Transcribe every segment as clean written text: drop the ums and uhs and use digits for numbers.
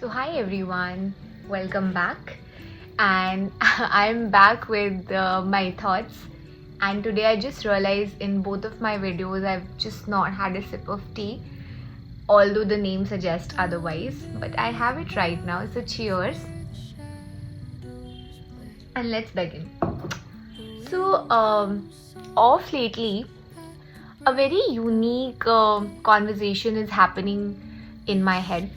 Hi everyone, welcome back. And I'm back with my thoughts. And today I just realized in both of my videos I've just not had a sip of tea, although the name suggests otherwise. But I have it right now, so cheers. And let's begin. So, off lately, a very unique conversation is happening in my head.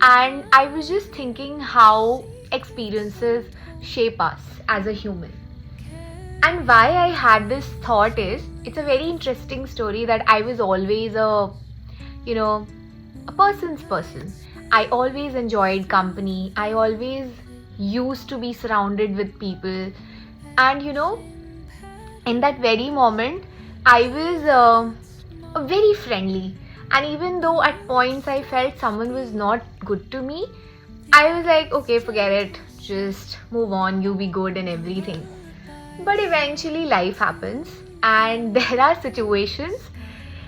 And I was just thinking how experiences shape us as a human. And why I had this thought is it's a very interesting story that I was always you know, a person's person. I always enjoyed company. I always used to be surrounded with people. And in that very moment, I was very friendly. And even though at points I felt someone was not good to me, I was like, okay, forget it. Just move on. You be good and everything. But eventually, life happens, and there are situations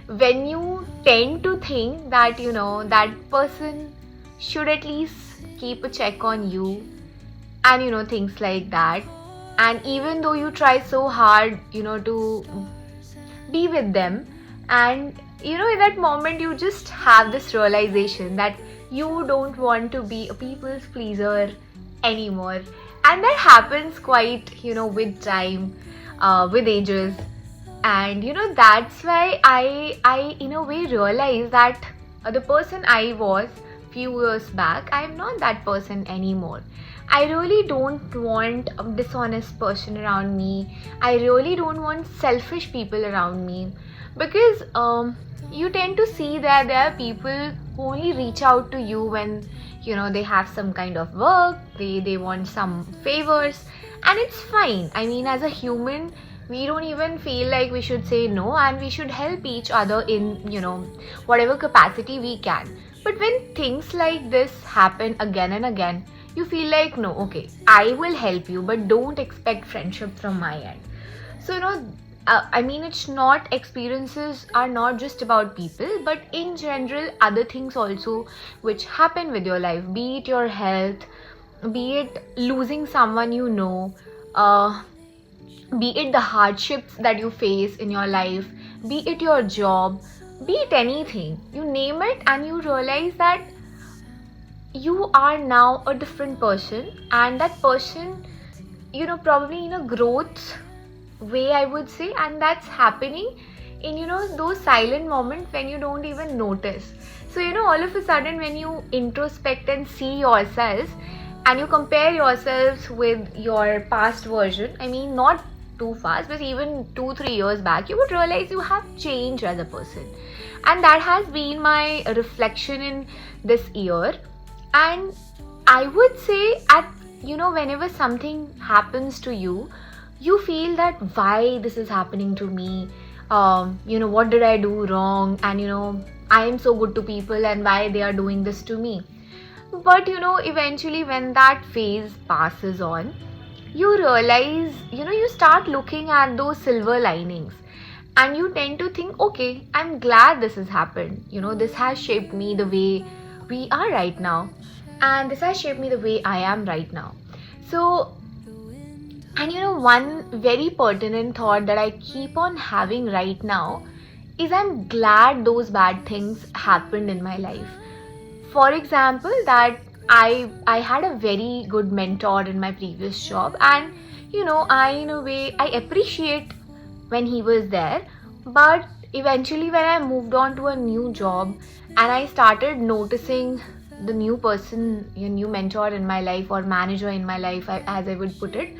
when you tend to think that that person should at least keep a check on you, and things like that. And even though you try so hard to be with them, and in that moment you just have this realization that you don't want to be a people's pleaser anymore. And that happens quite with time, with ages. And that's why I in a way realized that the person I was few years back, I'm not that person anymore. I really don't want a dishonest person around me. I really don't want selfish people around me, because you tend to see that there are people who only reach out to you when they have some kind of work, they want some favors. And it's fine. I mean, as a human, we don't even feel like we should say no, and we should help each other in whatever capacity we can. But when things like this happen again and again, you feel like, no, okay, I will help you, but don't expect friendship from my end. So I mean, it's not, experiences are not just about people, but in general other things also which happen with your life, be it your health, be it losing someone uh, be it the hardships that you face in your life, be it your job, be it anything, you name it, and you realize that you are now a different person. And that person, probably in a growth way, I would say. And that's happening in those silent moments when you don't even notice. So all of a sudden, when you introspect and see yourselves, and you compare yourselves with your past version, I mean, not too fast, but even 2-3 years back, you would realize you have changed as a person. And that has been my reflection in this year. And I would say, at whenever something happens to you, you feel that why this is happening to me, what did I do wrong, and I am so good to people, and why they are doing this to me. But eventually when that phase passes on, you realize, you start looking at those silver linings, and you tend to think, okay, I'm glad this has happened. This has shaped me the way we are right now, and this has shaped me the way I am right now. So, and one very pertinent thought that I keep on having right now is, I'm glad those bad things happened in my life. For example, that I had a very good mentor in my previous job, and I, in a way, I appreciate when he was there. But eventually when I moved on to a new job, and I started noticing the new person, a new mentor in my life, or manager in my life, as I would put it,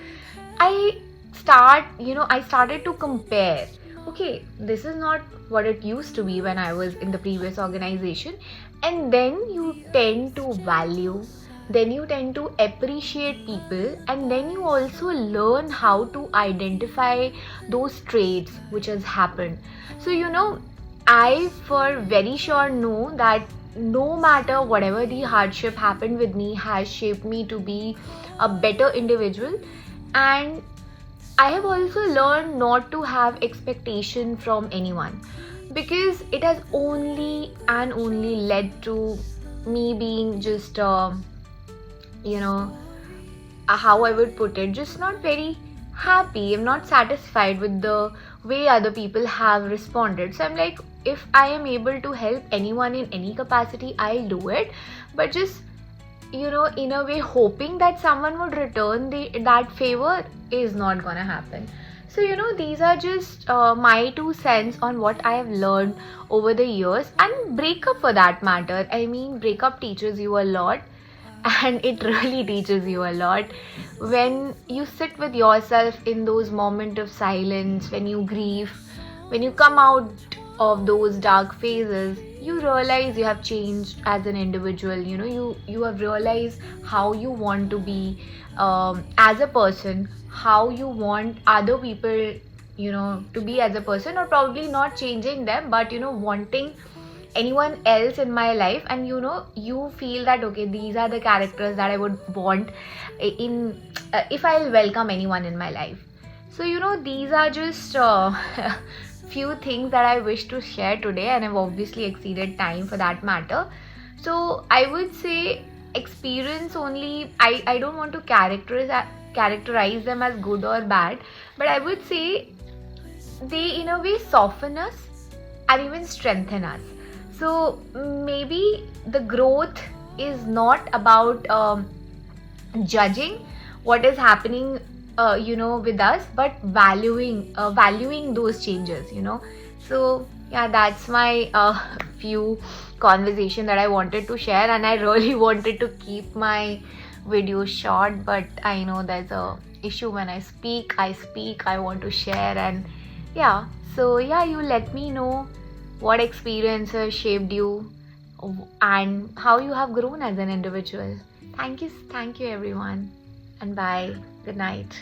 I started to compare. Okay, this is not what it used to be when I was in the previous organization. And then you tend to value, then you tend to appreciate people, and then you also learn how to identify those traits which has happened. So I for very sure know that no matter whatever the hardship happened with me has shaped me to be a better individual. And I have also learned not to have expectation from anyone, because it has only and only led to me being just you know how I would put it, just not very happy. I'm not satisfied with the way other people have responded. So I'm like, if I am able to help anyone in any capacity, I'll do it. But just, in a way, hoping that someone would return that favor is not gonna happen. So, these are just my 2 cents on what I have learned over the years. And breakup for that matter. I mean, breakup teaches you a lot, and it really teaches you a lot when you sit with yourself in those moments of silence, when you grieve, when you come out of those dark phases. You realize you have changed as an individual. You have realized how you want to be as a person, how you want other people to be as a person, or probably not changing them, but wanting anyone else in my life. And you feel that, okay, these are the characters that I would want in if I'll welcome anyone in my life. So these are just few things that I wish to share today, and I've obviously exceeded time for that matter. So I would say experience only. I don't want to characterize them as good or bad, but I would say they in a way soften us and even strengthen us. So maybe the growth is not about judging what is happening with us, but valuing those changes. So yeah, that's my few conversation that I wanted to share, and I really wanted to keep my video short, but I know there's a issue when I want to share. And yeah, so yeah, you let me know what experiences shaped you and how you have grown as an individual. Thank you everyone, and bye. Good night.